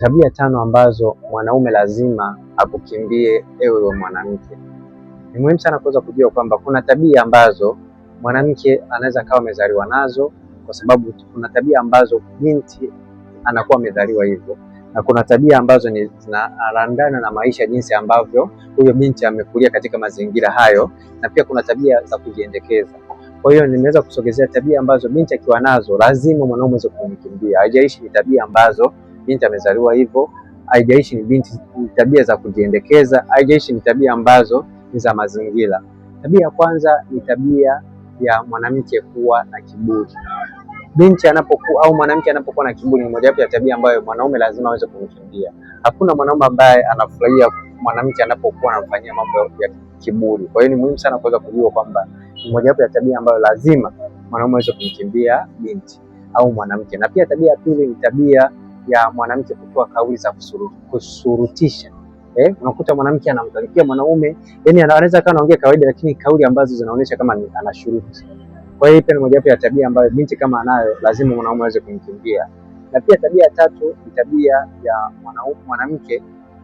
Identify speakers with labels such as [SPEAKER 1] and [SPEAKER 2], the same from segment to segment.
[SPEAKER 1] Tabia 5 ambazo mwanaume lazima akukimbie ewe mwanamke. Ni muhimu sana kuweza kujua kwamba kuna tabia ambazo mwanamke anaweza kawa amezaliwa nazo, kwa sababu kuna tabia ambazo binti anakuwa amezaliwa hivyo, na kuna tabia ambazo zinaendana na maisha, jinsi ambavyo huyo binti amekulia katika mazingira hayo, na pia kuna tabia za kujiendekeza. Kwa hiyo nimeweza kusogezea tabia ambazo binti akiwa nazo lazima mwanaume aweze kumkimbia. Haijalishi ni tabia ambazo binti amezaliwa hivyo, haijalishi ni tabia za kujiendekeza, haijalishi ni tabia ambazo ni za mazingira. Tabia ya kwanza ni tabia ya mwanamke kuwa na kiburi. Binti anapokuwa au mwanamke anapokuwa na kiburi ni mojawapo ya tabia ambayo mwanaume lazima aweze kumkimbia. Hakuna mwanaume ambaye anafurahia mwanamke anapokuwa anafanyia mambo ya kiburi. Kwa hiyo ni muhimu sana kuweza kujua kwamba ni mojawapo ya tabia ambayo lazima mwanaume aweze kumkimbia binti au mwanamke. Na pia tabia ya pili ni tabia ya mwanamke kutoa kauli za kusurutisha. Unakuta mwanamke anamtalikia mwanaume, yani anaweza kana anaongea kawaida, lakini kauli ambazo zinaonyesha kama anashuruti. Kwa hiyo pia ni mojawapo ya tabia ambayo binti kama anayo lazima mwanaume aweze kumkimbia. Na pia tabia ya tatu ni tabia ya mwanamke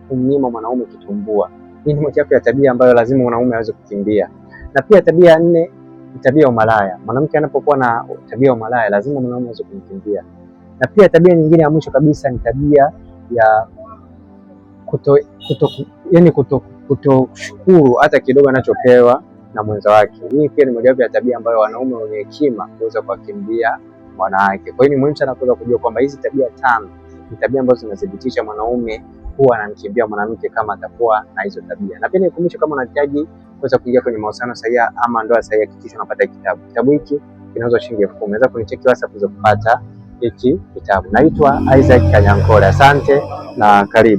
[SPEAKER 1] kumnyima mwanaume kitumbua. Hii ni mojawapo ya tabia ambayo lazima mwanaume aweze kukimbia. Na pia tabia ya nne ni tabia ya umalaya. Mwanamke anapokuwa na tabia ya umalaya lazima mwanaume aweze kumkimbia. Na pia tabia nyingine ya mwisho kabisa ni tabia ya kutoshukuru hata kidogo anachopewa na mwenza wake. Hii pia ni mojawapo ya tabia ambayo wanaume wenye hekima kuweza kuwakimbia wanawake. Kwa hiyo ni muhimu sana kuweza kujua kwamba hizi tabia 5 ni tabia ambazo zinathibitisha mwanaume huwa anamkimbia mwanamke kama atakuwa na hizo tabia. Na pia nikukumbusha, kama unahitaji kuweza kuingia kwenye mahusiano sahihi ama ndoa sahihi, hakikisha unapata kitabu. Kitabu hiki kinauzwa shilingi 10,000. Unaweza kunicheki WhatsApp kuweza kupata hiki kitabu. Naitwa Isaac Kanyankole. Asante na karibu.